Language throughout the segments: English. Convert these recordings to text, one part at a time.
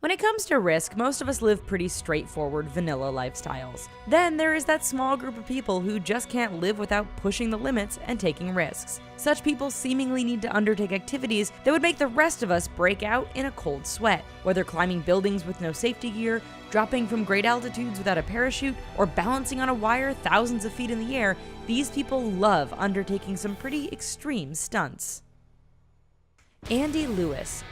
When it comes to risk, most of us live pretty straightforward, vanilla lifestyles. Then there is that small group of people who just can't live without pushing the limits and taking risks. Such people seemingly need to undertake activities that would make the rest of us break out in a cold sweat. Whether climbing buildings with no safety gear, dropping from great altitudes without a parachute, or balancing on a wire thousands of feet in the air, these people love undertaking some pretty extreme stunts. Andy Lewis.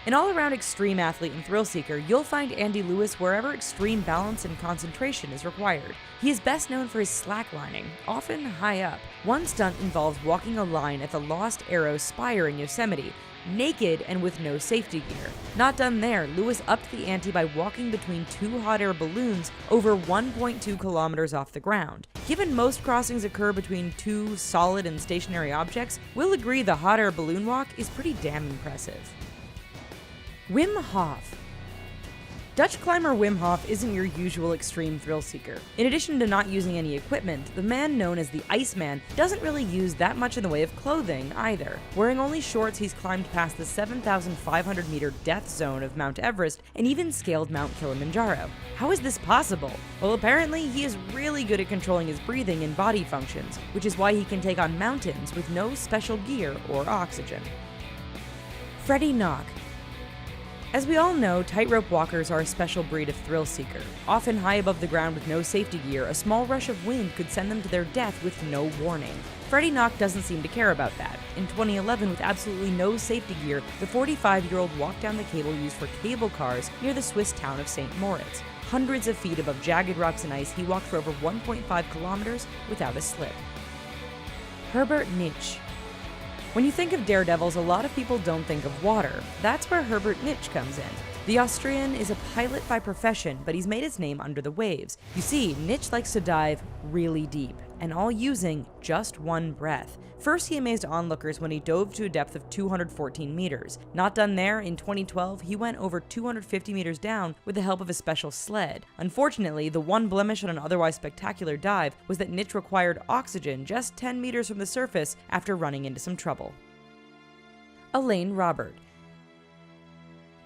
An all-around extreme athlete and thrill-seeker, you'll find Andy Lewis wherever extreme balance and concentration is required. He is best known for his slacklining, often high up. One stunt involved walking a line at the Lost Arrow Spire in Yosemite, naked and with no safety gear. Not done there, Lewis upped the ante by walking between two hot air balloons over 1.2 kilometers off the ground. Given most crossings occur between two solid and stationary objects, we'll agree the hot air balloon walk is pretty damn impressive. Wim Hof. Dutch climber Wim Hof isn't your usual extreme thrill seeker. In addition to not using any equipment, the man known as the Iceman doesn't really use that much in the way of clothing either. Wearing only shorts, he's climbed past the 7,500 meter death zone of Mount Everest and even scaled Mount Kilimanjaro. How is this possible? Well, apparently he is really good at controlling his breathing and body functions, which is why he can take on mountains with no special gear or oxygen. Freddie Knock. As we all know, tightrope walkers are a special breed of thrill seeker. Often high above the ground with no safety gear, a small rush of wind could send them to their death with no warning. Freddie Knock doesn't seem to care about that. In 2011, with absolutely no safety gear, the 45-year-old walked down the cable used for cable cars near the Swiss town of St. Moritz. Hundreds of feet above jagged rocks and ice, he walked for over 1.5 kilometers without a slip. Herbert Nitsch. When you think of daredevils, a lot of people don't think of water. That's where Herbert Nitsch comes in. The Austrian is a pilot by profession, but he's made his name under the waves. You see, Nitsch likes to dive really deep, and all using just one breath. First, he amazed onlookers when he dove to a depth of 214 meters. Not done there, in 2012, he went over 250 meters down with the help of a special sled. Unfortunately, the one blemish on an otherwise spectacular dive was that Nitsch required oxygen just 10 meters from the surface after running into some trouble. Elaine Robert.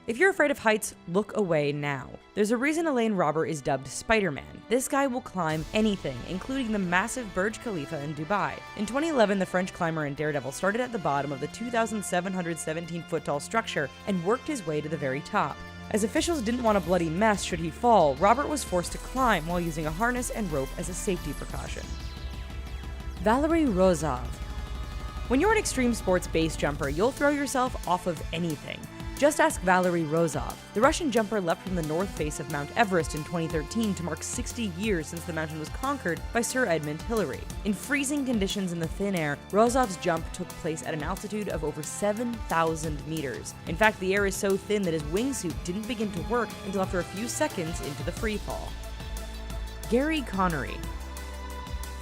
If you're afraid of heights, look away now. There's a reason Elaine Robert is dubbed Spider-Man. This guy will climb anything, including the massive Burj Khalifa in Dubai. In 2011, the French climber and daredevil started at the bottom of the 2,717-foot-tall structure and worked his way to the very top. As officials didn't want a bloody mess should he fall, Robert was forced to climb while using a harness and rope as a safety precaution. Valery Rozov. When you're an extreme sports base jumper, you'll throw yourself off of anything. Just ask Valery Rozov. The Russian jumper leapt from the north face of Mount Everest in 2013 to mark 60 years since the mountain was conquered by Sir Edmund Hillary. In freezing conditions in the thin air, Rozov's jump took place at an altitude of over 7,000 meters. In fact, the air is so thin that his wingsuit didn't begin to work until after a few seconds into the free fall. Gary Connery.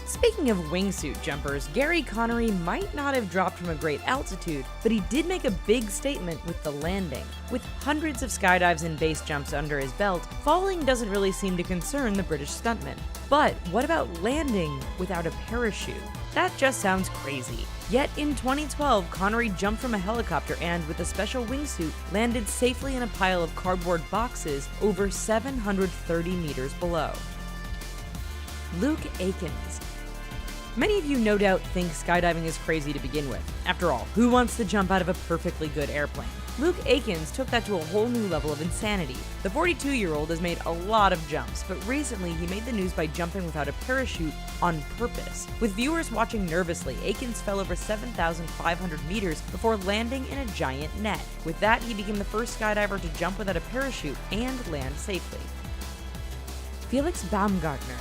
Speaking of wingsuit jumpers, Gary Connery might not have dropped from a great altitude, but he did make a big statement with the landing. With hundreds of skydives and base jumps under his belt, falling doesn't really seem to concern the British stuntman. But what about landing without a parachute? That just sounds crazy. Yet in 2012, Connery jumped from a helicopter and, with a special wingsuit, landed safely in a pile of cardboard boxes over 730 meters below. Luke Aikins. Many of you no doubt think skydiving is crazy to begin with. After all, who wants to jump out of a perfectly good airplane? Luke Aikins took that to a whole new level of insanity. The 42-year-old has made a lot of jumps, but recently he made the news by jumping without a parachute on purpose. With viewers watching nervously, Aikins fell over 7,500 meters before landing in a giant net. With that, he became the first skydiver to jump without a parachute and land safely. Felix Baumgartner.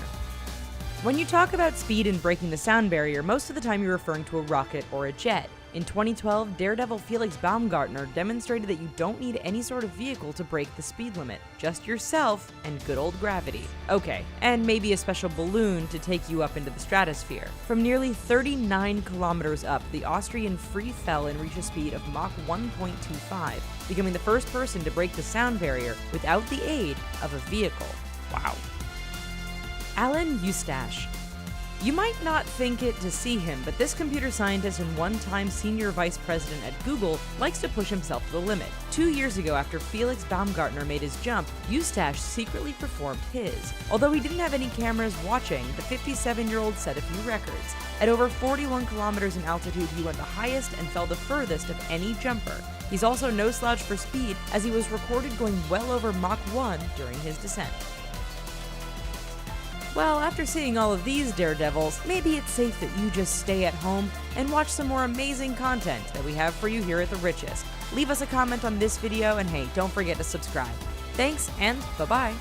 When you talk about speed and breaking the sound barrier, most of the time you're referring to a rocket or a jet. In 2012, daredevil Felix Baumgartner demonstrated that you don't need any sort of vehicle to break the speed limit, just yourself and good old gravity. Okay, and maybe a special balloon to take you up into the stratosphere. From nearly 39 kilometers up, the Austrian free fell and reached a speed of Mach 1.25, becoming the first person to break the sound barrier without the aid of a vehicle. Wow. Alan Eustache. You might not think it to see him, but this computer scientist and one-time senior vice president at Google likes to push himself to the limit. 2 years ago, after Felix Baumgartner made his jump, Eustache secretly performed his. Although he didn't have any cameras watching, the 57-year-old set a few records. At over 41 kilometers in altitude, he went the highest and fell the furthest of any jumper. He's also no slouch for speed, as he was recorded going well over Mach 1 during his descent. Well, after seeing all of these daredevils, maybe it's safe that you just stay at home and watch some more amazing content that we have for you here at The Richest. Leave us a comment on this video, and hey, don't forget to subscribe. Thanks, and bye-bye.